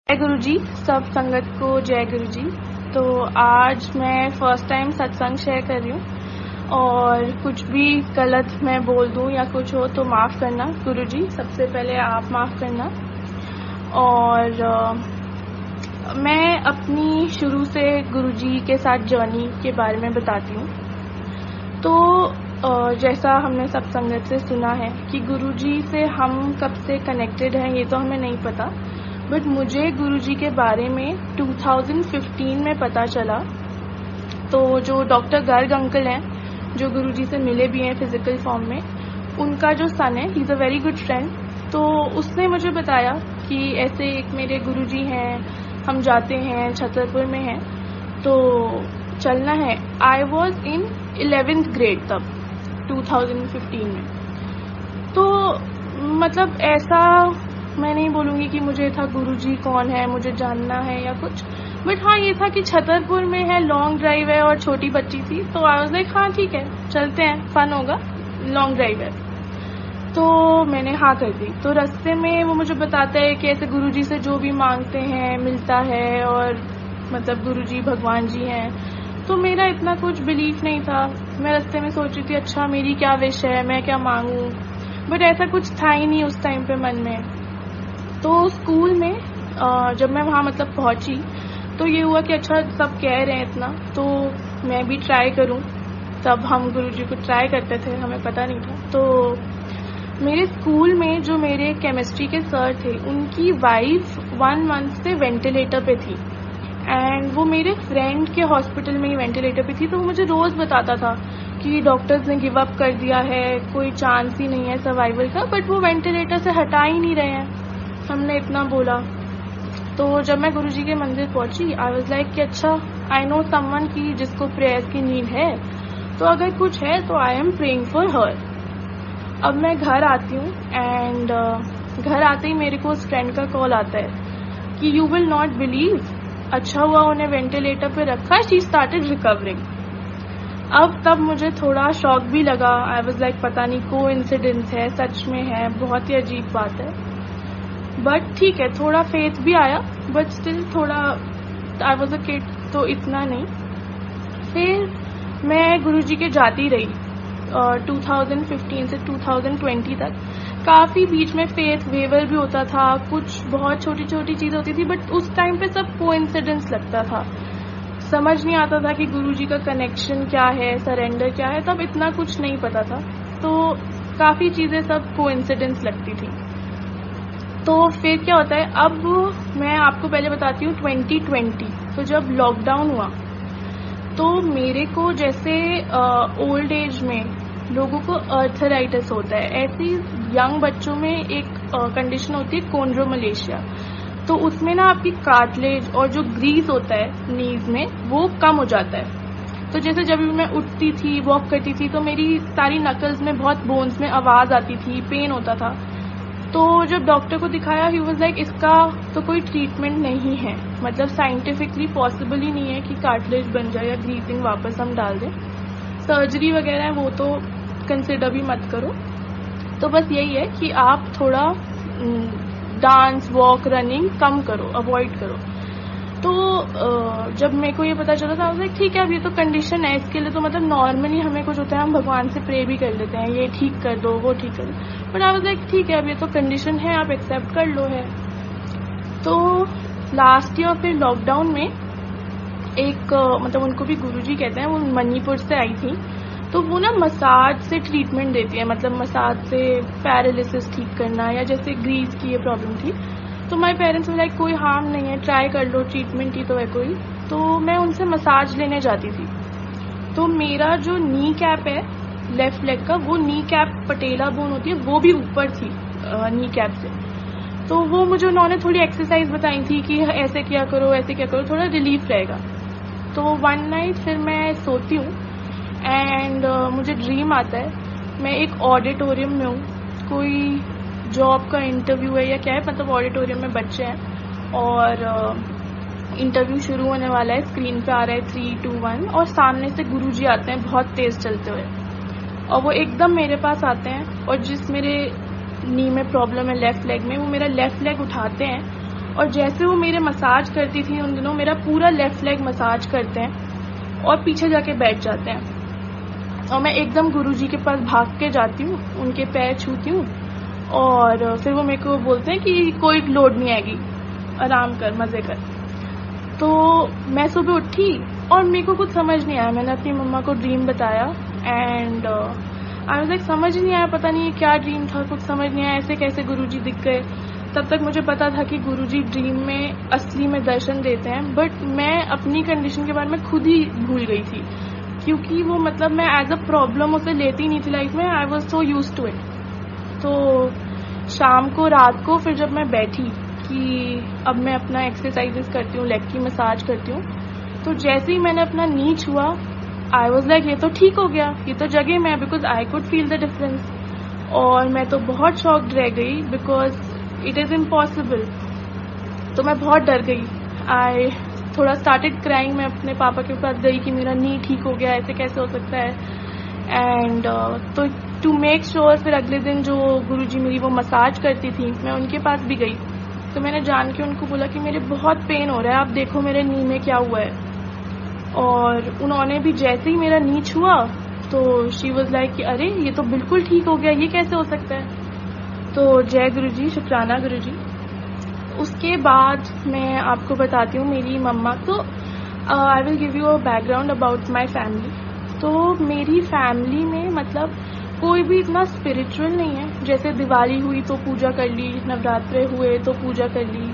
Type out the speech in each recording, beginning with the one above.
जय गुरु जी, सब संगत को जय गुरु जी। तो आज मैं फर्स्ट टाइम सत्संग शेयर कर रही हूँ और कुछ भी गलत मैं बोल दूँ या कुछ हो तो माफ़ करना गुरु जी। सबसे पहले आप माफ़ करना। और मैं अपनी शुरू से गुरु जी के साथ जर्नी के बारे में बताती हूँ। तो जैसा हमने सब संगत से सुना है कि गुरु जी से हम कब से कनेक्टेड हैं ये तो हमें नहीं पता, बट मुझे गुरुजी के बारे में 2015 में पता चला। तो जो डॉक्टर गर्ग अंकल हैं जो गुरुजी से मिले भी हैं फिजिकल फॉर्म में, उनका जो सन है, he is a very good friend. तो उसने मुझे बताया कि ऐसे एक मेरे गुरुजी हैं, हम जाते हैं, छतरपुर में हैं, तो चलना है। I was in 11th grade तब 2015 में। तो मतलब ऐसा मैं नहीं बोलूँगी कि मुझे था गुरुजी कौन है, मुझे जानना है या कुछ, बट हाँ ये था कि छतरपुर में है, लॉन्ग ड्राइव है और छोटी बच्ची थी, तो आई वाज लाइक हाँ ठीक है चलते हैं, फन होगा, लॉन्ग ड्राइव है। तो मैंने हाँ कर दी। तो रास्ते में वो मुझे बताता है कि ऐसे गुरुजी से जो भी मांगते हैं मिलता है और मतलब गुरुजी भगवान जी हैं। तो मेरा इतना कुछ बिलीफ नहीं था। मैं रास्ते में सोच रही थी अच्छा मेरी क्या विश है, मैं क्या मांगूँ, बट ऐसा कुछ था ही नहीं उस टाइम पे मन में। तो स्कूल में जब मैं वहाँ मतलब पहुँची तो ये हुआ कि अच्छा सब कह रहे हैं इतना तो मैं भी ट्राई करूँ। तब हम गुरुजी को ट्राई करते थे, हमें पता नहीं था। तो मेरे स्कूल में जो मेरे केमिस्ट्री के सर थे उनकी वाइफ 1 मंथ से वेंटिलेटर पे थी एंड वो मेरे फ्रेंड के हॉस्पिटल में ही वेंटिलेटर पे थी। तो वो मुझे रोज़ बताता था कि डॉक्टर्स ने गिव अप कर दिया है, कोई चांस ही नहीं है सर्वाइवल का, बट वो वेंटिलेटर से हटा ही नहीं रहे हैं। हमने इतना बोला। तो जब मैं गुरुजी के मंदिर पहुंची आई वाज लाइक कि अच्छा आई नो समवन की जिसको प्रेयर की नीड है, तो अगर कुछ है तो I am praying for her. अब मैं घर आती हूँ एंड घर आते ही मेरे को उस फ्रेंड का कॉल आता है कि यू विल नॉट बिलीव, अच्छा हुआ उन्हें वेंटिलेटर पे रखा, शी स्टार्टेड रिकवरिंग। अब तब मुझे थोड़ा शॉक भी लगा। आई वाज लाइक पता नहीं कोइंसिडेंस है, सच में है, बहुत ही अजीब बात है, बट ठीक है थोड़ा फेथ भी आया, बट स्टिल थोड़ा आई वॉज अ किड तो इतना नहीं। फिर मैं गुरुजी के जाती रही 2015 से 2020 तक। काफ़ी बीच में फेथ वेवर भी होता था, कुछ बहुत छोटी छोटी चीज़ होती थी, बट उस टाइम पे सब कोइंसिडेंस लगता था, समझ नहीं आता था कि गुरुजी का कनेक्शन क्या है, सरेंडर क्या है, तब इतना कुछ नहीं पता था। तो काफ़ी चीज़ें सब कोइंसिडेंस लगती थी। तो फिर क्या होता है, अब मैं आपको पहले बताती हूँ 2020। तो जब लॉकडाउन हुआ तो मेरे को जैसे ओल्ड एज में लोगों को अर्थराइटिस होता है, ऐसी यंग बच्चों में एक कंडीशन होती है कोंड्रोमलेशिया। तो उसमें ना आपकी कार्टिलेज और जो ग्रीस होता है नीज में वो कम हो जाता है। तो जैसे जब भी मैं उठती थी, वॉक करती थी, तो मेरी सारी नकल्स में बहुत बोन्स में आवाज़ आती थी, पेन होता था। तो जब डॉक्टर को दिखाया ही वाज लाइक इसका तो कोई ट्रीटमेंट नहीं है, मतलब साइंटिफिकली पॉसिबल ही नहीं है कि कार्टिलेज बन जाए या ग्रीसिंग वापस हम डाल दें, सर्जरी वगैरह है वो तो कंसिडर भी मत करो। तो बस यही है कि आप थोड़ा डांस, वॉक, रनिंग कम करो, अवॉइड करो। तो जब मेरे को ये पता चला था लाइक ठीक है अब ये तो कंडीशन है, इसके लिए तो मतलब नॉर्मली हमें कुछ होता है हम भगवान से प्रे भी कर लेते हैं, ये ठीक कर दो, वो ठीक कर दो, बट आई वाज लाइक ठीक है अब ये तो कंडीशन है, आप एक्सेप्ट कर लो है। तो लास्ट ईयर फिर लॉकडाउन में एक मतलब उनको भी गुरुजी कहते हैं, वो मणिपुर से आई थी। तो वो ना मसाज से ट्रीटमेंट देती है, मतलब मसाज से पैरालिसिस ठीक करना या जैसे ग्रीस की ये प्रॉब्लम थी। तो माई पेरेंट्स में लाइक कोई हार्म नहीं है, ट्राई कर लो, ट्रीटमेंट ही तो है कोई। तो मैं उनसे मसाज लेने जाती थी। तो मेरा जो नी कैप है लेफ्ट लेग का, वो नी कैप पटेला बोन होती है वो भी ऊपर थी नी कैप से। तो वो मुझे उन्होंने थोड़ी एक्सरसाइज बताई थी कि ऐसे क्या करो, ऐसे क्या करो, थोड़ा रिलीफ रहेगा। तो वन नाइट फिर मैं सोती हूँ एंड मुझे ड्रीम आता है मैं एक ऑडिटोरियम में हूँ, कोई जॉब का इंटरव्यू है या क्या है, मतलब ऑडिटोरियम में बच्चे हैं और इंटरव्यू शुरू होने वाला है, स्क्रीन पे आ रहा है 3, 2, 1 और सामने से गुरुजी आते हैं बहुत तेज चलते हुए और वो एकदम मेरे पास आते हैं और जिस मेरे नी में प्रॉब्लम है लेफ्ट लेग में, वो मेरा लेफ्ट लेग उठाते हैं और जैसे वो मेरे मसाज करती थी उन दिनों, मेरा पूरा लेफ्ट लेग मसाज करते हैं और पीछे जाके बैठ जाते हैं और मैं एकदम गुरुजी के पास भाग के जाती हूँ, उनके पैर छूती हूँ और फिर वो मेरे को बोलते हैं कि कोई लोड नहीं आएगी, आराम कर, मज़े कर। तो मैं सुबह उठी और मेरे को कुछ समझ नहीं आया। मैंने अपनी मम्मा को ड्रीम बताया एंड आई वाज लाइक समझ नहीं आया, पता नहीं क्या ड्रीम था, कुछ समझ नहीं आया, ऐसे कैसे गुरुजी दिख गए। तब तक मुझे पता था कि गुरुजी ड्रीम में असली में दर्शन देते हैं, बट मैं अपनी कंडीशन के बारे में खुद ही भूल गई थी क्योंकि वो मतलब मैं एज अ प्रॉब्लम उसे लेती नहीं थी लाइफ में। I was so used to it. तो शाम को, रात को फिर जब मैं बैठी कि अब मैं अपना एक्सरसाइजेस करती हूँ, लेग की मसाज करती हूँ, तो जैसे ही मैंने अपना नी छुआ, आई वॉज लाइक ये तो ठीक हो गया, ये तो जगह में है, because I could feel the difference. और मैं तो बहुत शॉक्ड रह गई बिकॉज इट इज़ इम्पॉसिबल। तो मैं बहुत डर गई। आई थोड़ा स्टार्टेड क्राइंग। मैं अपने पापा के पास गई कि मेरा नी ठीक हो गया, ऐसे कैसे हो सकता है। एंड तो टू मेक श्योर फिर अगले दिन जो गुरुजी मेरी वो मसाज करती थी, मैं उनके पास भी गई। तो मैंने जान के उनको बोला कि मेरे बहुत पेन हो रहा है, आप देखो मेरे नी में क्या हुआ है। और उन्होंने भी जैसे ही मेरा नी छुआ तो शी वॉज लाइक कि अरे ये तो बिल्कुल ठीक हो गया, ये कैसे हो सकता है। तो जय गुरुजी, शुक्राना गुरुजी। उसके बाद मैं आपको बताती हूँ मेरी मम्मा। तो I will give you a background about my family. तो मेरी फैमिली में मतलब कोई भी इतना स्पिरिचुअल नहीं है। जैसे दिवाली हुई तो पूजा कर ली, नवरात्रे हुए तो पूजा कर ली।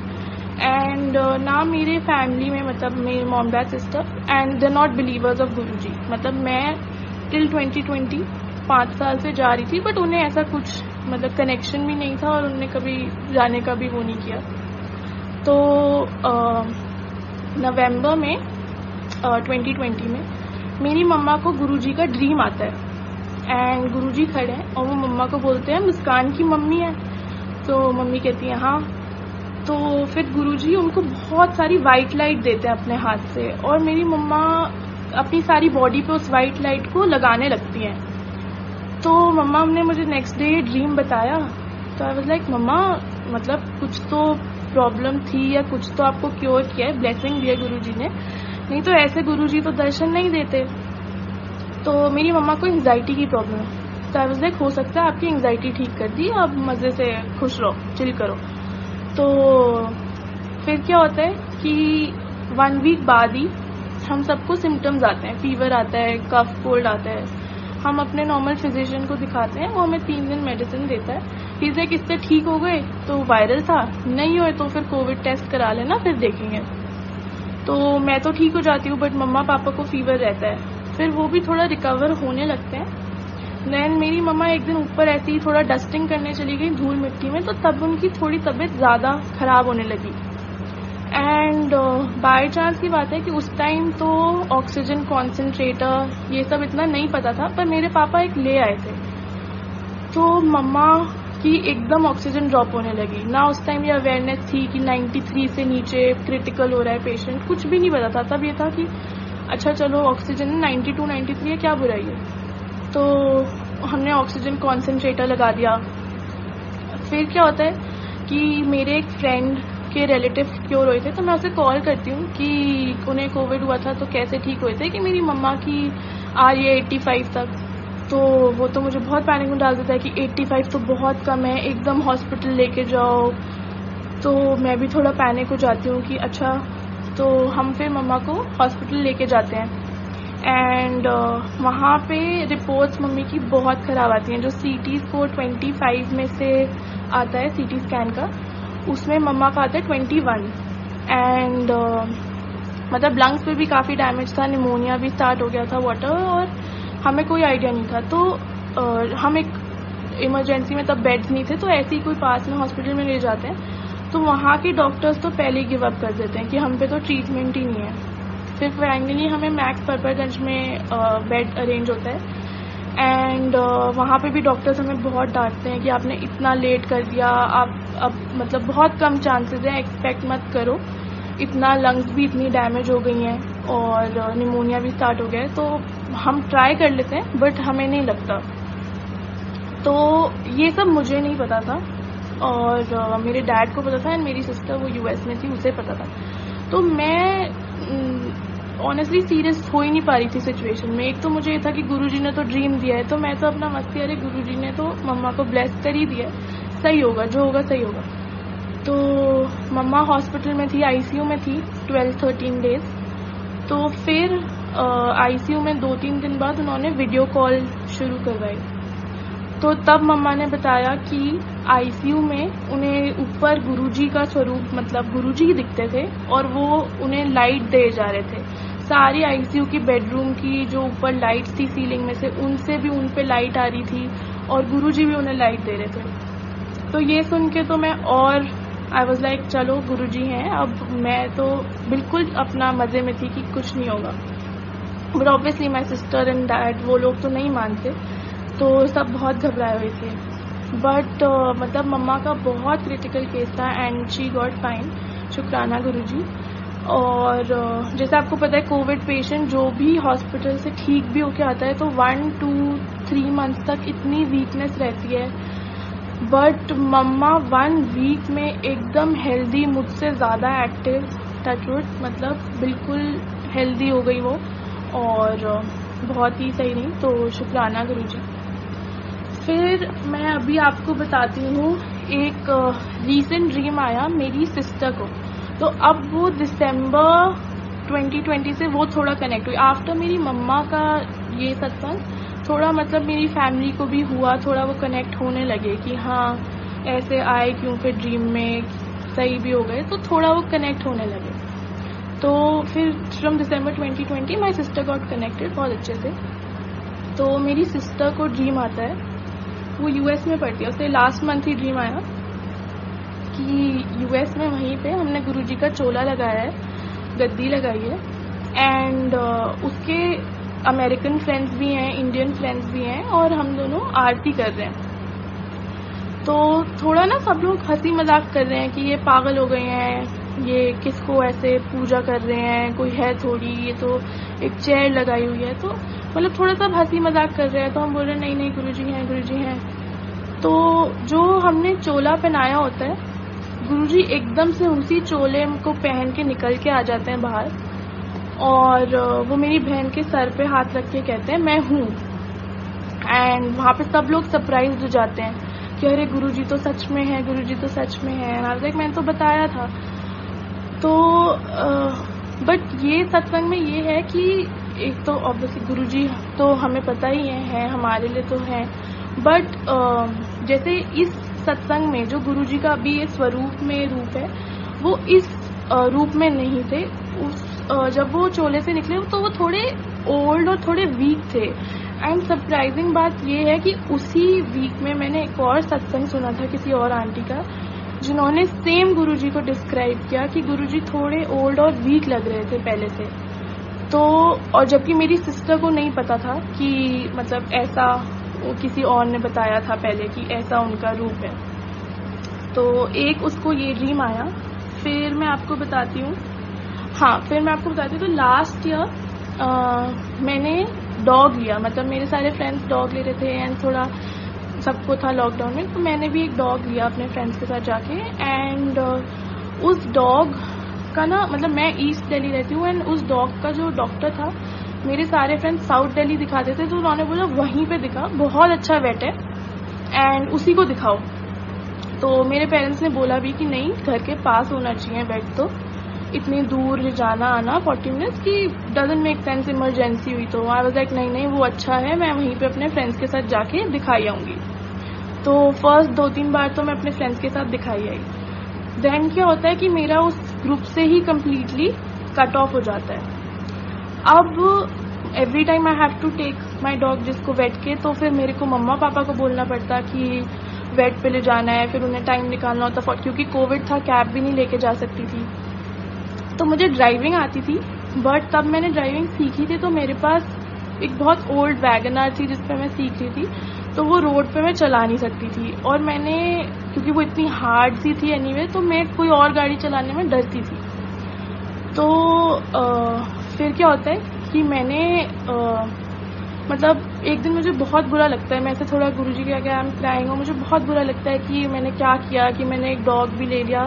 एंड ना मेरे फैमिली में मतलब मेरे mom dad sister and they not believers of Guruji. मतलब मैं टिल 2020 5 साल से जा रही थी, बट उन्हें ऐसा कुछ मतलब कनेक्शन भी नहीं था और उन्होंने कभी जाने का भी वो नहीं किया। तो नवंबर में 2020 में मेरी मम्मा को गुरुजी का ड्रीम आता है एंड गुरुजी खड़े हैं और वो मम्मा को बोलते हैं मुस्कान की मम्मी है। तो मम्मी कहती है हाँ। तो फिर गुरुजी उनको बहुत सारी वाइट लाइट देते हैं अपने हाथ से और मेरी मम्मा अपनी सारी बॉडी पे उस वाइट लाइट को लगाने लगती हैं। तो मम्मा ने मुझे नेक्स्ट डे ड्रीम बताया। तो आई वाज लाइक मम्मा मतलब कुछ तो प्रॉब्लम थी या कुछ तो आपको क्योर किया है, ब्लेसिंग दिया गुरुजी ने, नहीं तो ऐसे गुरुजी तो दर्शन नहीं देते। तो मेरी मम्मा को एंजाइटी की प्रॉब्लम है। तो आई वाज लाइक हो सकता है आपकी एंजाइटी ठीक कर दी, अब मज़े से खुश रहो, चिल करो। तो फिर क्या होता है कि 1 वीक बाद ही हम सबको सिम्टम्स आते हैं, फीवर आता है, कफ कोल्ड आता है। हम अपने नॉर्मल फिजिशियन को दिखाते हैं, वो हमें 3 दिन मेडिसिन देता है। फिर से किससे ठीक हो गए तो वायरल था, नहीं हुए तो फिर कोविड टेस्ट करा लेना, फिर देखेंगे। तो मैं तो ठीक हो जाती हूँ बट मम्मा पापा को फीवर रहता है। फिर वो भी थोड़ा रिकवर होने लगते हैं। देन मेरी मम्मा एक दिन ऊपर ऐसी ही थोड़ा डस्टिंग करने चली गई धूल मिट्टी में, तो तब उनकी थोड़ी तबीयत ज़्यादा ख़राब होने लगी। एंड बाय चांस की बात है कि उस टाइम तो ऑक्सीजन कॉन्सेंट्रेटर ये सब इतना नहीं पता था, पर मेरे पापा एक ले आए थे। तो मम्मा की एकदम ऑक्सीजन ड्रॉप होने लगी। ना उस टाइम ये अवेयरनेस थी कि 93 से नीचे क्रिटिकल हो रहा है पेशेंट, कुछ भी नहीं पता था। तब ये था कि अच्छा चलो ऑक्सीजन 92 93 है, क्या बुराई है। तो हमने ऑक्सीजन कॉन्सेंट्रेटर लगा दिया। फिर क्या होता है कि मेरे एक फ्रेंड के रिलेटिव क्योर हुए थे, तो मैं उसे कॉल करती हूँ कि उन्हें कोविड हुआ था तो कैसे ठीक हुए थे, कि मेरी मम्मा की आ रही है 85 तक। तो वो तो मुझे बहुत पैनिक में डाल देता है कि 85 तो बहुत कम है, एकदम हॉस्पिटल लेके जाओ। तो मैं भी थोड़ा पैनिक हो जाती हूँ कि अच्छा। तो हम फिर मम्मा को हॉस्पिटल लेके जाते हैं एंड वहाँ पे रिपोर्ट्स मम्मी की बहुत ख़राब आती हैं। जो CT स्कोर 25 में से आता है CT स्कैन का, उसमें मम्मा का आता है 21। एंड मतलब लंग्स पे भी काफ़ी डैमेज था, निमोनिया भी स्टार्ट हो गया था, वाटर, और हमें कोई आइडिया नहीं था। तो हम एक इमरजेंसी में तब बेड्स नहीं थे, तो ऐसे ही कोई पास में हॉस्पिटल में ले जाते हैं। तो वहाँ के डॉक्टर्स तो पहले ही गिव अप कर देते हैं कि हम पे तो ट्रीटमेंट ही नहीं है। फिर फाइनली हमें मैक्स परपरगंज में बेड अरेंज होता है एंड वहाँ पे भी डॉक्टर्स हमें बहुत डांटते हैं कि आपने इतना लेट कर दिया, आप अब मतलब बहुत कम चांसेस हैं, एक्सपेक्ट मत करो इतना, लंग्स भी इतनी डैमेज हो गई हैं और निमोनिया भी स्टार्ट हो गया है। तो हम ट्राई कर लेते हैं बट हमें नहीं लगता। तो ये सब मुझे नहीं पता था। और मेरे डैड को पता था एंड मेरी सिस्टर वो यूएस में थी, उसे पता था। तो मैं ऑनेस्टली सीरियस हो ही नहीं पा रही थी सिचुएशन में। एक तो मुझे ये था कि गुरुजी ने तो ड्रीम दिया है, तो मैं तो अपना मस्ती, अरे गुरुजी ने तो मम्मा को ब्लेस कर ही दिया है, सही होगा, जो होगा सही होगा। तो मम्मा हॉस्पिटल में थी, आईसीयू में थी 12-13 डेज। तो फिर आईसीयू में 2-3 दिन बाद उन्होंने वीडियो कॉल शुरू करवाई। तो तब मम्मा ने बताया कि आईसीयू में उन्हें ऊपर गुरुजी का स्वरूप, मतलब गुरुजी ही दिखते थे और वो उन्हें लाइट दे जा रहे थे। सारी आईसीयू की बेडरूम की जो ऊपर लाइट्स थी सीलिंग में से, उनसे भी उन पे लाइट आ रही थी और गुरुजी भी उन्हें लाइट दे रहे थे। तो ये सुन के तो मैं और आई वॉज लाइक चलो गुरुजी हैं। अब मैं तो बिल्कुल अपना मज़े में थी कि कुछ नहीं होगा, but obviously my sister and dad वो लोग तो नहीं मानते, तो सब बहुत घबराए हुए थे। बट मतलब मम्मा का बहुत क्रिटिकल केस था एंड शी गॉट फाइन, शुक्राना गुरुजी। और जैसे आपको पता है कोविड पेशेंट जो भी हॉस्पिटल से ठीक भी होके आता है तो 1-2-3 मंथ्स तक इतनी वीकनेस रहती है, बट मम्मा 1 वीक में एकदम हेल्दी, मुझसे ज़्यादा एक्टिव, टचवुड, मतलब बिल्कुल हेल्दी हो गई वो और बहुत ही सही रही। तो शुक्राना गुरुजी। फिर मैं अभी आपको बताती हूँ, एक रीसेंट ड्रीम आया मेरी सिस्टर को। तो अब वो दिसंबर 2020 से वो थोड़ा कनेक्ट हुई। आफ्टर मेरी मम्मा का ये सत्संग थोड़ा मतलब मेरी फैमिली को भी हुआ, थोड़ा वो कनेक्ट होने लगे कि हाँ ऐसे आए क्यों, फिर ड्रीम में सही भी हो गए, तो थोड़ा वो कनेक्ट होने लगे। तो फिर from December 2020 my sister got connected बहुत अच्छे से। तो मेरी सिस्टर को ड्रीम आता है, वो यूएस में पढ़ती है, उसे लास्ट मंथ ही ड्रीम आया कि यूएस में वहीं पे हमने गुरुजी का चोला लगाया है, गद्दी लगाई है एंड उसके अमेरिकन फ्रेंड्स भी हैं, इंडियन फ्रेंड्स भी हैं और हम दोनों आरती कर रहे हैं। तो थोड़ा ना सब लोग हंसी मजाक कर रहे हैं कि ये पागल हो गए हैं, ये किसको ऐसे पूजा कर रहे हैं, कोई है थोड़ी, ये तो एक चेयर लगाई हुई है। तो मतलब थोड़ा सा हंसी मजाक कर रहे हैं। तो हम बोल रहे हैं नहीं नहीं गुरुजी हैं, गुरुजी हैं। तो जो हमने चोला पहनाया होता है, गुरुजी एकदम से उसी चोले को पहन के निकल के आ जाते हैं बाहर और वो मेरी बहन के सर पे हाथ रख के कहते हैं मैं हूँ। एंड वहाँ पे सब लोग सरप्राइज हो जाते हैं कि अरे गुरुजी तो सच में है, गुरुजी तो सच में है। मैंने तो बताया था। तो बट ये सत्संग में ये है कि एक तो ऑब्वियसली गुरुजी तो हमें पता ही है हमारे लिए तो है, बट जैसे इस सत्संग में जो गुरुजी का अभी ये स्वरूप में रूप है, वो इस रूप में नहीं थे। जब वो चोले से निकले तो वो थोड़े ओल्ड और थोड़े वीक थे। एंड सरप्राइजिंग बात ये है कि उसी वीक में मैंने एक और सत्संग सुना था किसी और आंटी का, जिन्होंने सेम गुरुजी को डिस्क्राइब किया कि गुरुजी थोड़े ओल्ड और वीक लग रहे थे पहले से। तो और जबकि मेरी सिस्टर को नहीं पता था कि मतलब ऐसा, वो किसी और ने बताया था पहले कि ऐसा उनका रूप है। तो एक उसको ये ड्रीम आया। फिर मैं आपको बताती हूँ, तो लास्ट ईयर मैंने डॉग लिया, मतलब मेरे सारे फ्रेंड्स डॉग ले रहे थे एंड थोड़ा सबको था लॉकडाउन में, तो मैंने भी एक डॉग लिया अपने फ्रेंड्स के साथ जाके। एंड उस डॉग का ना, मतलब मैं ईस्ट दिल्ली रहती हूँ एंड उस डॉग का जो डॉक्टर था, मेरे सारे फ्रेंड्स साउथ दिल्ली दिखाते थे, तो उन्होंने बोला वहीं पे दिखा, बहुत अच्छा वेट है एंड उसी को दिखाओ। तो मेरे पेरेंट्स ने बोला भी कि नहीं, घर के पास होना चाहिए वेट, तो इतनी दूर जाना आना 40 मिनट्स की डजंट मेक सेंस, इमरजेंसी हुई। तो आई वाज लाइक नहीं नहीं वो अच्छा है, मैं वहीं पे अपने फ्रेंड्स के साथ जाके दिखाई आऊँगी। तो फर्स्ट 2-3 बार तो मैं अपने फ्रेंड्स के साथ दिखाई आई। देन क्या होता है कि मेरा उस ग्रुप से ही कम्प्लीटली कट ऑफ हो जाता है। अब every time I have to take my dog जिसको वेट के, तो फिर मेरे को मम्मा पापा को बोलना पड़ता कि वेट पे ले जाना है, फिर उन्हें टाइम निकालना होता, क्योंकि कोविड था, कैब भी नहीं लेके जा सकती थी। तो मुझे ड्राइविंग आती थी, बट तब मैंने ड्राइविंग सीखी थी तो मेरे पास एक बहुत ओल्ड वैगनर थी जिस पे मैं सीख रही थी, तो वो रोड पे मैं चला नहीं सकती थी। और मैंने, क्योंकि वो इतनी हार्ड सी थी एनीवे, तो मैं कोई और गाड़ी चलाने में डरती थी। तो फिर क्या होता है कि मैंने मतलब एक दिन मुझे बहुत बुरा लगता है, मैं ऐसे थोड़ा गुरुजी के आगे आई एम क्राइंग, और मुझे बहुत बुरा लगता है कि मैंने क्या किया कि मैंने एक डॉग भी ले लिया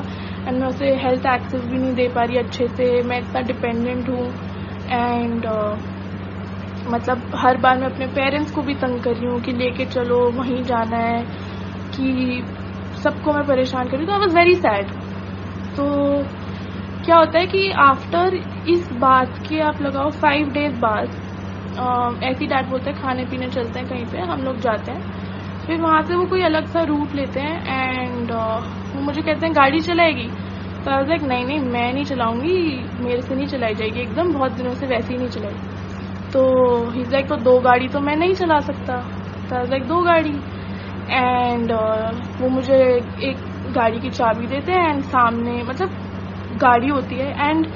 एंड मैं उसे हेल्थ एक्सेस भी नहीं दे पा रही अच्छे से, मैं इतना डिपेंडेंट हूँ एंड मतलब हर बार मैं अपने पेरेंट्स को भी तंग कर रही हूँ कि लेके चलो वहीं जाना है, कि सबको मैं परेशान कर रही हूँ। तो आई वॉज वेरी सैड। तो क्या होता है कि आफ्टर इस बात के आप लगाओ 5 डेज बाद ऐसी डैड बोलते हैं खाने पीने चलते हैं कहीं पे, हम लोग जाते हैं, फिर वहाँ से वो कोई अलग सा रूट लेते हैं एंड वो मुझे कहते हैं गाड़ी चलाएगी। तो आई वाज लाइक नहीं मैं नहीं चलाऊंगी, मेरे से नहीं चलाई जाएगी एकदम, बहुत दिनों से वैसे ही नहीं चलाई। तो ही इज लाइक तो 2 गाड़ी तो मैं नहीं चला सकता। तो आई वाज लाइक 2 गाड़ी एंड वो मुझे एक गाड़ी की चाबी देते हैं एंड सामने मतलब गाड़ी होती है एंड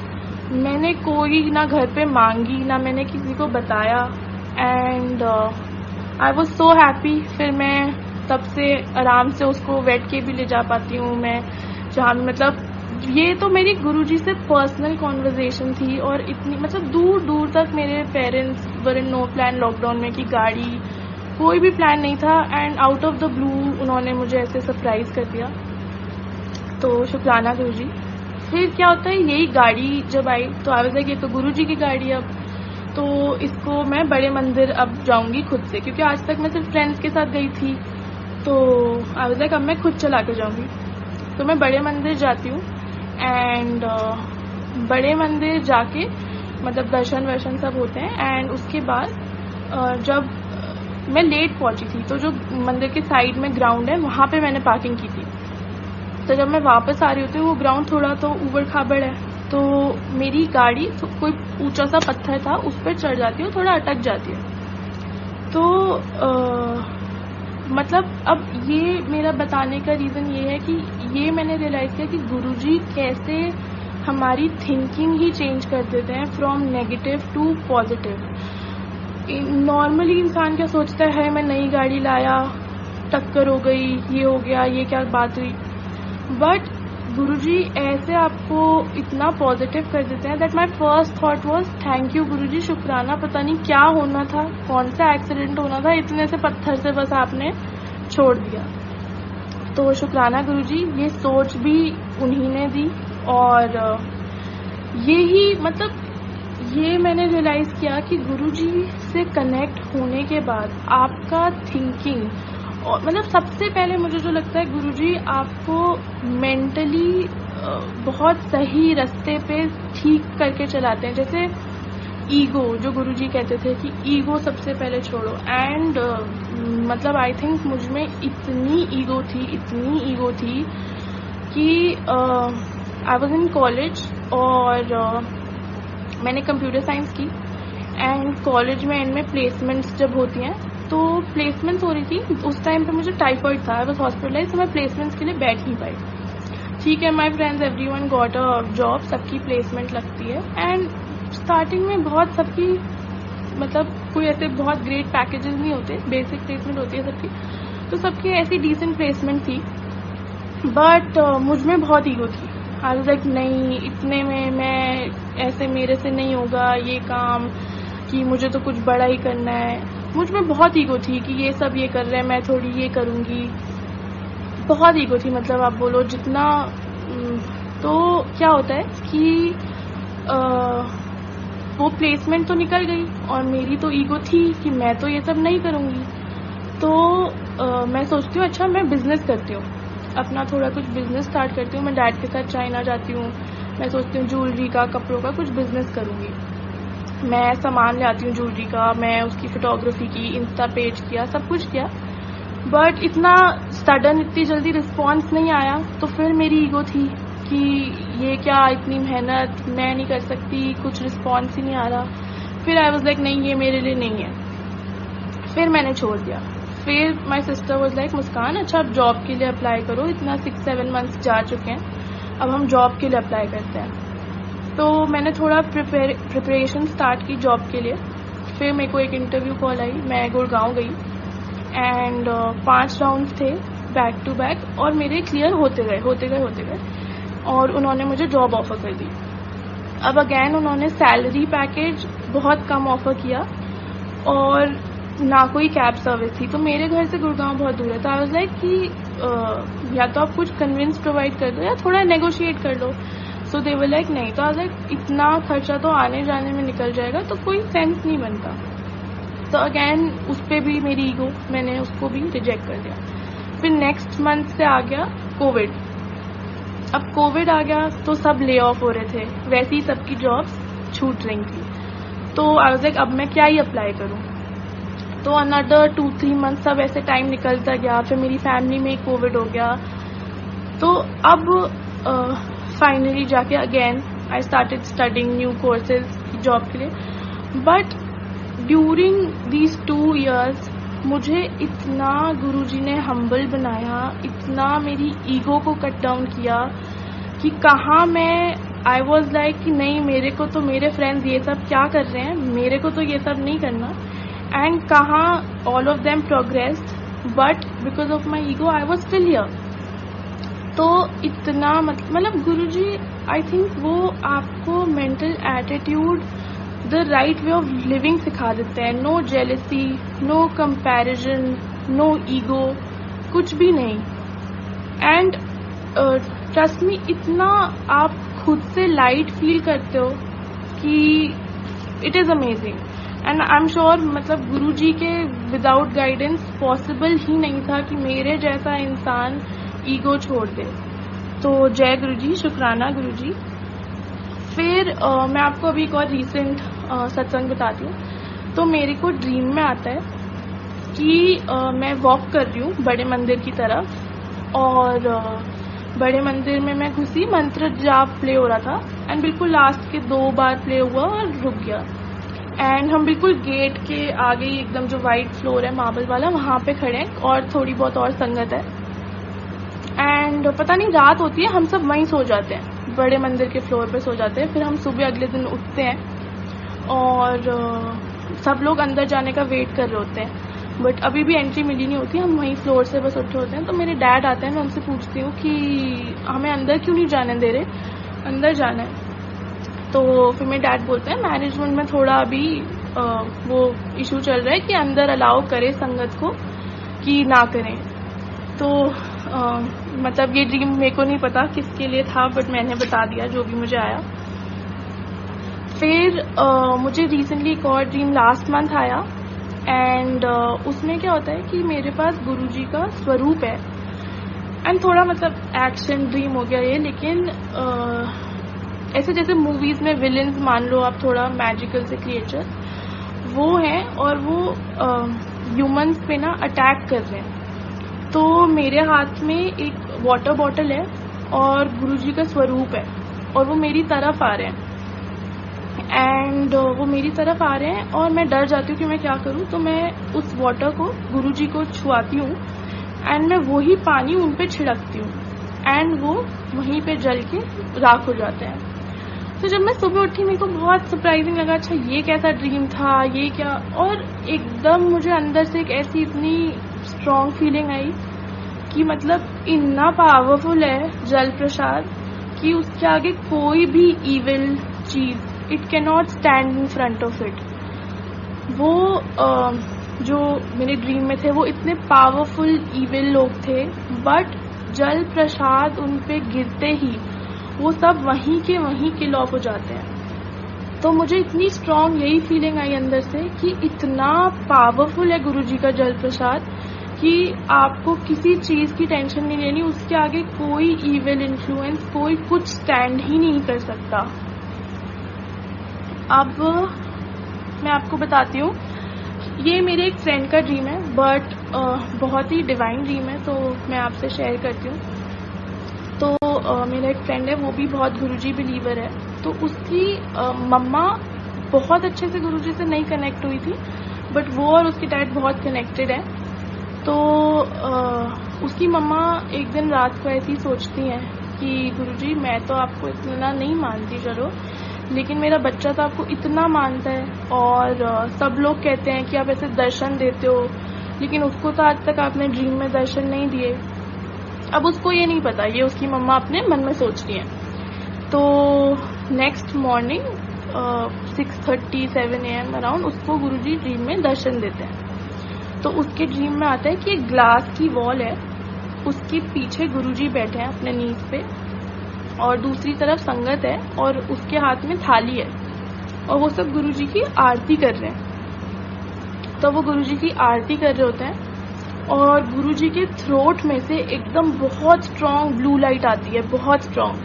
मैंने कोई ना घर पे मांगी ना मैंने किसी को बताया and I was so happy. फिर मैं तब से आराम से उसको वेट के भी ले जा पाती हूँ मैं जहाँ, मतलब ये तो मेरी गुरुजी से पर्सनल कॉन्वर्जेशन थी और इतनी मतलब दूर दूर तक मेरे parents were in no plan lockdown में कि गाड़ी, कोई भी प्लान नहीं था and out of the blue उन्होंने मुझे ऐसे सरप्राइज कर दिया। तो शुक्राना गुरुजी। फिर क्या होता है यही गाड़ी जब आई तो आई वाज लाइक ये तो गुरुजी की गाड़ी अब, तो इसको मैं बड़े मंदिर अब जाऊंगी खुद से, क्योंकि आज तक मैं सिर्फ फ्रेंड्स के साथ गई थी। तो आई वाज लाइक अब मैं खुद चला के जाऊंगी। तो मैं बड़े मंदिर जाती हूँ एंड बड़े मंदिर जाके मतलब दर्शन वर्शन सब होते हैं एंड उसके बाद जब मैं लेट पहुंची थी तो जो मंदिर के साइड में ग्राउंड है वहाँ पे मैंने पार्किंग की थी। तो जब मैं वापस आ रही होती हूँ वो ग्राउंड थोड़ा तो ऊबड़ खाबड़ है, तो मेरी गाड़ी तो कोई ऊंचा सा पत्थर था उस पर चढ़ जाती है, थोड़ा अटक जाती है। तो मतलब अब ये मेरा बताने का रीज़न ये है कि ये मैंने रियलाइज़ किया कि गुरुजी कैसे हमारी थिंकिंग ही चेंज कर देते हैं from negative to positive. Normally इंसान क्या सोचता है मैं नई गाड़ी लाया, टक्कर हो गई, ये हो गया, ये क्या बात हुई, बट गुरुजी ऐसे आपको इतना पॉजिटिव कर देते हैं that my first thought was thank you Guruji, शुक्राना, पता नहीं क्या होना था, कौन सा एक्सीडेंट होना था, इतने से पत्थर से बस आपने छोड़ दिया। तो शुक्राना गुरुजी, ये सोच भी उन्हीं ने दी और यही मतलब ये मैंने रियलाइज किया कि गुरुजी से कनेक्ट होने के बाद आपका थिंकिंग और मतलब सबसे पहले मुझे जो लगता है गुरुजी आपको मेंटली बहुत सही रास्ते पे ठीक करके चलाते हैं। जैसे ईगो, जो गुरुजी कहते थे कि ईगो सबसे पहले छोड़ो एंड मतलब आई थिंक मुझ में इतनी ईगो थी कि आई वाज इन कॉलेज और मैंने कंप्यूटर साइंस की एंड कॉलेज में एंड में प्लेसमेंट्स जब होती हैं तो प्लेसमेंट्स हो रही थी, उस टाइम पे मुझे टाइफाइड था, आई वाज हॉस्पिटलाइज्ड, तो मैं प्लेसमेंट्स के लिए बैठ नहीं पाई। ठीक है, my friends everyone got a job, सबकी प्लेसमेंट लगती है एंड स्टार्टिंग में बहुत सबकी मतलब कोई ऐसे बहुत ग्रेट पैकेजेस नहीं होते, बेसिक प्लेसमेंट होती है सबकी, तो सबकी ऐसी डिसेंट प्लेसमेंट थी बट मुझ में बहुत ईगो थी। आई वाज लाइक नहीं, इतने में मैं ऐसे मेरे से नहीं होगा ये काम, कि मुझे तो कुछ बड़ा ही करना है। मुझ में बहुत ईगो थी कि ये सब ये कर रहे हैं, मैं थोड़ी ये करूँगी, बहुत ईगो थी, मतलब आप बोलो जितना। तो क्या होता है कि वो प्लेसमेंट तो निकल गई और मेरी तो ईगो थी कि मैं तो ये सब नहीं करूँगी। तो मैं सोचती हूँ अच्छा मैं बिजनेस करती हूँ, अपना थोड़ा कुछ बिजनेस स्टार्ट करती हूँ। मैं डैड के साथ चाइना जाती हूँ, मैं सोचती हूँ ज्वेलरी का, कपड़ों का कुछ बिजनेस करूँगी। मैं सामान ले आती हूँ ज्वेलरी का, मैं उसकी फोटोग्राफी की, इंस्टा पेज किया, सब कुछ किया, बट इतना सडन इतनी जल्दी रिस्पॉन्स नहीं आया। तो फिर मेरी ईगो थी कि ये क्या, इतनी मेहनत मैं नहीं कर सकती, कुछ रिस्पॉन्स ही नहीं आ रहा। फिर आई वाज लाइक नहीं, ये मेरे लिए नहीं है, फिर मैंने छोड़ दिया। फिर माई सिस्टर वाज लाइक मुस्कान अच्छा अब जॉब के लिए अप्लाई करो, इतना 6-7 मंथ्स जा चुके हैं, अब हम जॉब के लिए अप्लाई करते हैं। तो मैंने थोड़ा प्रिपरेशन स्टार्ट की जॉब के लिए। फिर मेरे को एक इंटरव्यू कॉल आई, मैं गुड़गांव गई एंड 5 राउंड्स थे बैक टू बैक और मेरे क्लियर होते गए और उन्होंने मुझे जॉब ऑफर कर दी। अब अगैन उन्होंने सैलरी पैकेज बहुत कम ऑफर किया और ना कोई कैब सर्विस थी। तो मेरे घर से गुड़गांव बहुत दूर है, तो आई वाज लाइक कि या तो आप कुछ कन्विंस प्रोवाइड कर दो या थोड़ा नेगोशिएट कर लो। सो दे वर लाइक नहीं। तो आई वाज लाइक इतना खर्चा तो आने जाने में निकल जाएगा, तो कोई सेंस नहीं बनता। तो अगेन उस पर भी मेरी ईगो, मैंने उसको भी रिजेक्ट कर दिया। फिर नेक्स्ट मंथ से आ गया कोविड। अब कोविड आ गया तो सब ले ऑफ हो रहे थे, वैसे ही सबकी जॉब्स छूट रही थी। तो आई वाज लाइक अब मैं क्या ही अप्लाई करूं। तो अनदर 2-3 मंथ सब ऐसे टाइम निकलता गया। फिर मेरी फैमिली में कोविड हो गया। तो अब फाइनली जाके again I started studying new courses job के लिए। बट ड्यूरिंग दीज 2 years मुझे इतना गुरुजी ने हम्बल बनाया, इतना मेरी ईगो को कट डाउन किया कि कहाँ मैं आई वॉज लाइक कि नहीं, मेरे को तो मेरे फ्रेंड्स ये सब क्या कर रहे हैं, मेरे को तो ये सब नहीं करना। एंड कहाँ all of them progressed, but because of my ego I was still here. तो इतना मतलब गुरुजी आई थिंक वो आपको mental attitude, the right way of living सिखा देते हैं। No jealousy, no comparison, no ego, कुछ भी नहीं। एंड ट्रस्ट मी, इतना आप खुद से लाइट फील करते हो कि it is amazing. And I am sure मतलब गुरुजी के विदाउट गाइडेंस पॉसिबल ही नहीं था कि मेरे जैसा इंसान ईगो छोड़ दे। तो जय गुरुजी, शुक्राना गुरुजी। फिर मैं आपको अभी एक और रीसेंट सत्संग बताती हूँ। तो मेरे को ड्रीम में आता है कि मैं वॉक कर रही हूँ बड़े मंदिर की तरफ, और बड़े मंदिर में मैं घुसी, मंत्र जाप प्ले हो रहा था। एंड बिल्कुल लास्ट के 2 बार प्ले हुआ और रुक गया। एंड हम बिल्कुल गेट के आगे ही एकदम जो वाइट फ्लोर है मार्बल वाला, वहाँ पे खड़े हैं और थोड़ी बहुत और संगत है। एंड पता नहीं रात होती है, हम सब वहीं सो जाते हैं, बड़े मंदिर के फ्लोर पे सो जाते हैं। फिर हम सुबह अगले दिन उठते हैं और सब लोग अंदर जाने का वेट कर रहे होते हैं, बट अभी भी एंट्री मिली नहीं होती। हम वहीं फ्लोर से बस उठे होते हैं। तो मेरे डैड आते हैं, मैं उनसे पूछती हूँ कि हमें अंदर क्यों नहीं जाने दे रहे, अंदर जाना है। तो फिर मेरे डैड बोलते हैं मैनेजमेंट में थोड़ा अभी वो इशू चल रहा है कि अंदर अलाउ करे संगत को कि ना करें। तो मतलब ये ड्रीम मेरे को नहीं पता किसके लिए था, बट मैंने बता दिया जो भी मुझे आया। फिर मुझे रिसेंटली एक और ड्रीम लास्ट मंथ आया। एंड उसमें क्या होता है कि मेरे पास गुरुजी का स्वरूप है। एंड थोड़ा मतलब एक्शन ड्रीम हो गया ये, लेकिन ऐसे जैसे मूवीज में विलेन्स मान लो आप, थोड़ा मैजिकल से क्रिएचर वो हैं और वो ह्यूमंस पे ना अटैक कर रहे हैं। तो मेरे हाथ में एक वाटर बॉटल है और गुरुजी का स्वरूप है और वो मेरी तरफ आ रहे हैं। एंड वो मेरी तरफ आ रहे हैं और मैं डर जाती हूँ कि मैं क्या करूँ। तो मैं उस वाटर को गुरुजी को छुआती हूँ एंड मैं वही पानी उन पे छिड़कती हूँ एंड वो वहीं पे जल के राख हो जाते हैं। तो जब मैं सुबह उठी मेरे को बहुत सरप्राइजिंग लगा, अच्छा ये कैसा ड्रीम था, ये क्या। और एकदम मुझे अंदर से एक ऐसी इतनी स्ट्रॉन्ग फीलिंग आई कि मतलब इतना पावरफुल है जल प्रसाद कि उसके आगे कोई भी इविल चीज, it can not stand in front of it. वो जो मेरे ड्रीम में थे वो इतने पावरफुल इविल लोग थे, बट जल प्रसाद उन पे गिरते ही वो सब वहीं के वहीं किल ऑफ हो जाते हैं। तो मुझे इतनी स्ट्रॉन्ग यही फीलिंग आई अंदर से कि इतना पावरफुल है गुरुजी का जल प्रसाद कि आपको किसी चीज की टेंशन नहीं लेनी, उसके आगे कोई इविल इन्फ्लुएंस, कोई कुछ स्टैंड ही नहीं कर सकता। अब मैं आपको बताती हूँ, ये मेरे एक फ्रेंड का ड्रीम है, बट बहुत ही डिवाइन ड्रीम है, तो मैं आपसे शेयर करती हूँ। तो मेरा एक फ्रेंड है, वो भी बहुत गुरुजी बिलीवर है। तो उसकी मम्मा बहुत अच्छे से गुरुजी से नहीं कनेक्ट हुई थी, बट वो और उसकी डैड बहुत कनेक्टेड है। तो उसकी मम्मा एक दिन रात को ऐसी सोचती हैं कि गुरुजी मैं तो आपको इतना नहीं मानती, चलो, लेकिन मेरा बच्चा तो आपको इतना मानता है और सब लोग कहते हैं कि आप ऐसे दर्शन देते हो, लेकिन उसको तो आज तक आपने ड्रीम में दर्शन नहीं दिए। अब उसको ये नहीं पता, ये उसकी मम्मा अपने मन में सोच रही है। तो नेक्स्ट मॉर्निंग 6:37 AM अराउंड उसको गुरुजी ड्रीम में दर्शन देते हैं। तो उसके ड्रीम में आता है कि एक ग्लास की वॉल है, उसके पीछे गुरुजी बैठे हैं अपने नीज पे और दूसरी तरफ संगत है और उसके हाथ में थाली है और वो सब गुरुजी की आरती कर रहे हैं। तो वो गुरुजी की आरती कर रहे होते हैं और गुरुजी के थ्रोट में से एकदम बहुत स्ट्रांग ब्लू लाइट आती है, बहुत स्ट्रांग,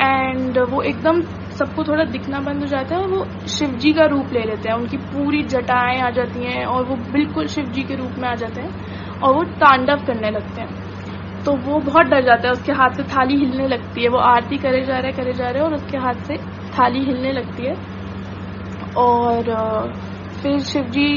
एंड वो एकदम सबको थोड़ा दिखना बंद हो जाता है और वो शिवजी का रूप ले लेते हैं। उनकी पूरी जटाएं आ जाती हैं और वो बिल्कुल शिवजी के रूप में आ जाते हैं और वो तांडव करने लगते हैं। तो वो बहुत डर जाता है, उसके हाथ से थाली हिलने लगती है। वो आरती करे जा रहे हैं और उसके हाथ से थाली हिलने लगती है। और फिर शिवजी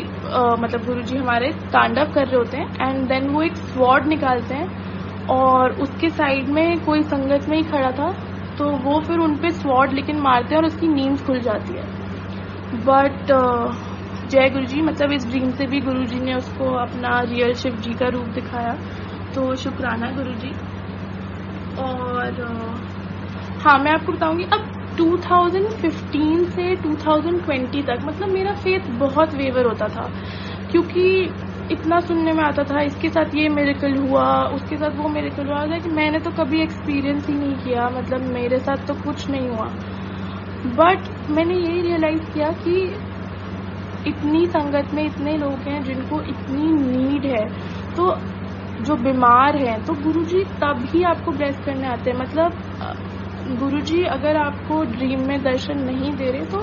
मतलब गुरुजी हमारे तांडव कर रहे होते हैं एंड देन वो एक स्वॉर्ड निकालते हैं और उसके साइड में कोई संगत में ही खड़ा था, तो वो फिर उन पे स्वॉर्ड लेकिन मारते हैं और उसकी नींद खुल जाती है। बट जय गुरुजी, मतलब इस ड्रीम से भी गुरुजी ने उसको अपना रियल शिवजी का रूप दिखाया, तो शुक्राना गुरुजी। और हाँ, मैं आपको बताऊंगी अब 2015 से 2020 तक मतलब मेरा फेथ बहुत वेवर होता था, क्योंकि इतना सुनने में आता था इसके साथ ये मिरेकल हुआ, उसके साथ वो मिरेकल हुआ, कि मैंने तो कभी एक्सपीरियंस ही नहीं किया, मतलब मेरे साथ तो कुछ नहीं हुआ। बट मैंने यही रियलाइज किया कि इतनी संगत में इतने लोग हैं जिनको इतनी नीड है, तो जो बीमार हैं, तो गुरुजी तब ही आपको ब्लेस करने आते हैं। मतलब गुरुजी अगर आपको ड्रीम में दर्शन नहीं दे रहे तो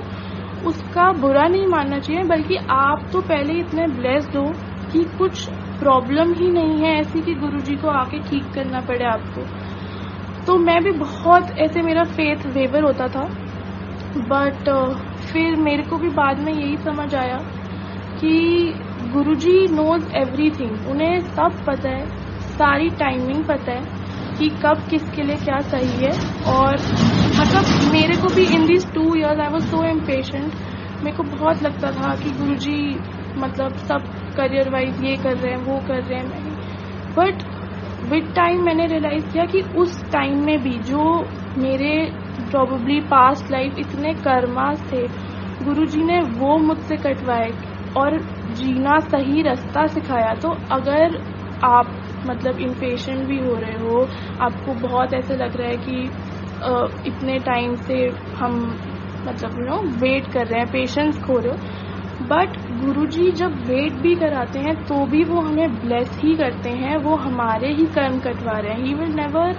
उसका बुरा नहीं मानना चाहिए, बल्कि आप तो पहले इतने ब्लेस्ड हो कि कुछ प्रॉब्लम ही नहीं है ऐसी कि गुरुजी को आके ठीक करना पड़े आपको। तो मैं भी बहुत ऐसे मेरा फेथ वेवर होता था, बट फिर मेरे को भी बाद में यही समझ आया कि गुरुजी नोज एवरीथिंग, उन्हें सब पता है, सारी टाइमिंग पता है कि कब किसके लिए क्या सही है। और मतलब मेरे को भी in this 2 years I was so impatient, मेरे को बहुत लगता था कि गुरुजी मतलब सब करियर वाइज ये कर रहे हैं, वो कर रहे हैं, बट विद टाइम मैंने रियलाइज किया कि उस टाइम में भी जो मेरे प्रोबेबली पास्ट लाइफ इतने कर्मास थे, गुरुजी ने वो मुझसे कटवाए और जीना सही रास्ता सिखाया। तो अगर आप मतलब इम्पेशेंट भी हो रहे हो, आपको बहुत ऐसे लग रहा है कि इतने टाइम से हम मतलब वेट कर रहे हैं, पेशेंस खो रहे हो, बट गुरुजी जब वेट भी कराते हैं तो भी वो हमें ब्लेस ही करते हैं, वो हमारे ही कर्म कटवा रहे हैं। He will never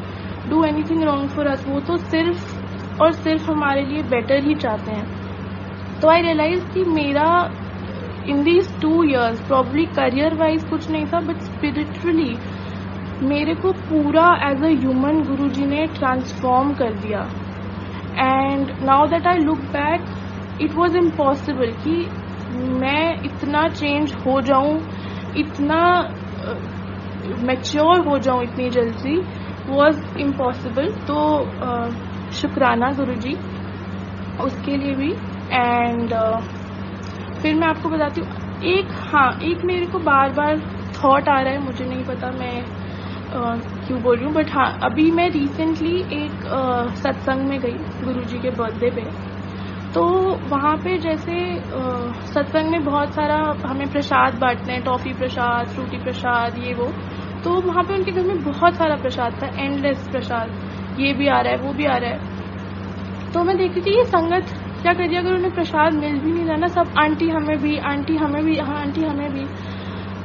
do anything wrong for us, वो तो सिर्फ और सिर्फ हमारे लिए बेटर ही चाहते हैं। तो आई रियलाइज कि मेरा in these 2 years probably career wise कुछ नहीं था, बट स्पिरिचुअली मेरे को पूरा एज अ ह्यूमन गुरुजी ने ट्रांसफॉर्म कर दिया। And now that I look back, it was impossible कि मैं इतना चेंज हो जाऊं, इतना मैच्योर हो जाऊं इतनी जल्दी, वॉज इम्पॉसिबल। तो शुक्राना गुरुजी उसके लिए भी। एंड फिर मैं आपको बताती हूँ एक मेरे को बार बार थॉट आ रहा है, मुझे नहीं पता मैं क्यों बोल रही हूँ, बट हाँ, अभी मैं रिसेंटली एक सत्संग में गई गुरुजी के बर्थडे पे। तो वहाँ पे जैसे सत्संग में बहुत सारा हमें प्रसाद बांटते हैं, टॉफी प्रसाद, फ्रूटी प्रसाद, ये वो। तो वहाँ पे उनके घर में बहुत सारा प्रसाद था, एंडलेस प्रसाद, ये भी आ रहा है, वो भी आ रहा है। तो मैं देखती थी ये संगत क्या करिए, अगर उन्हें प्रसाद मिल भी नहीं रहा ना, सब आंटी हमें भी, आंटी हमें भी, हाँ आंटी हमें भी।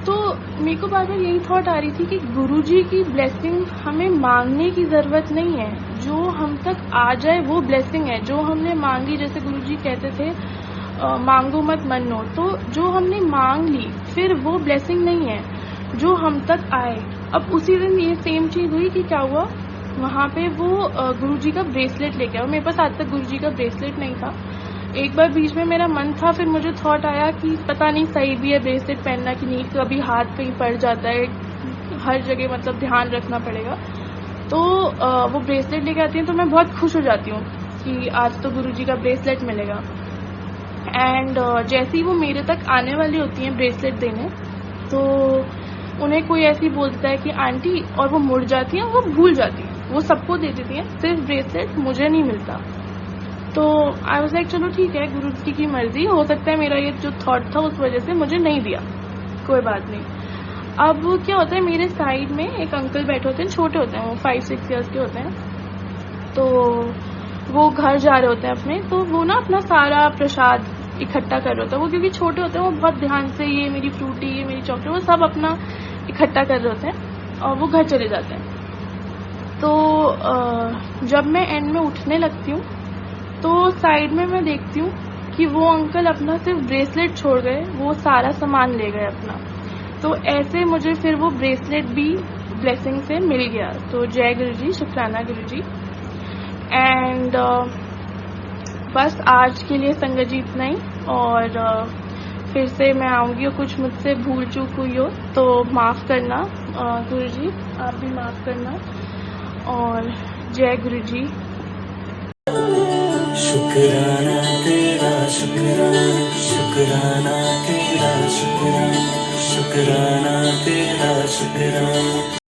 तो मेरे को बार बार यही थॉट आ रही थी कि गुरुजी की ब्लेसिंग हमें मांगने की जरूरत नहीं है, जो हम तक आ जाए वो ब्लेसिंग है। जो हमने मांगी, जैसे गुरुजी कहते थे मांगो मत मनो, तो जो हमने मांग ली फिर वो ब्लेसिंग नहीं है, जो हम तक आए। अब उसी दिन ये सेम चीज हुई कि क्या हुआ, वहाँ पे वो गुरुजी का ब्रेसलेट लेके आया। मेरे पास आज तक गुरुजी का ब्रेसलेट नहीं था। एक बार बीच में मेरा मन था, फिर मुझे थॉट आया कि पता नहीं सही भी है ब्रेसलेट पहनना कि नहीं, कभी हाथ कहीं पड़ जाता है, हर जगह मतलब ध्यान रखना पड़ेगा। तो वो ब्रेसलेट लेके आती है तो मैं बहुत खुश हो जाती हूँ कि आज तो गुरुजी का ब्रेसलेट मिलेगा। एंड जैसे ही वो मेरे तक आने वाली होती हैं ब्रेसलेट देने, तो उन्हें कोई ऐसी बोलता है कि आंटी, और वो मुड़ जाती हैं, वो भूल जाती हैं, वो सबको दे देती हैं, सिर्फ ब्रेसलेट मुझे नहीं मिलता। तो आई वाज लाइक चलो ठीक है, गुरुजी की मर्जी, हो सकता है मेरा ये जो थॉट था उस वजह से मुझे नहीं दिया। कोई बात नहीं। अब क्या होता है, मेरे साइड में एक अंकल बैठे होते हैं, छोटे होते हैं, वो 5-6 ईयर्स के होते हैं। तो वो घर जा रहे होते हैं अपने, तो वो ना अपना सारा प्रसाद इकट्ठा कर रहे होते हैं। वो क्योंकि छोटे होते हैं, वो बहुत ध्यान से ये मेरी फ्रूटी, ये मेरी चॉकलेट, वो सब अपना इकट्ठा कर रहे होते हैं और वो घर चले जाते हैं। तो जब मैं एंड में उठने लगती हूँ तो साइड में मैं देखती हूँ कि वो अंकल अपना सिर्फ ब्रेसलेट छोड़ गए, वो सारा सामान ले गए अपना। तो ऐसे मुझे फिर वो ब्रेसलेट भी ब्लेसिंग से मिल गया। तो जय गुरु जी, शुक्राना गुरु जी। एंड बस आज के लिए संगत जी इतना ही। और फिर से मैं आऊँगी और कुछ मुझसे भूल चूक हुई हो तो माफ़ करना गुरु जी, आप भी माफ़ करना। और जय गुरु जी। शुक्राना तेरा शुक्राना, शुक्राना तेरा शुक्राना, शुक्राना तेरा शुक्राना।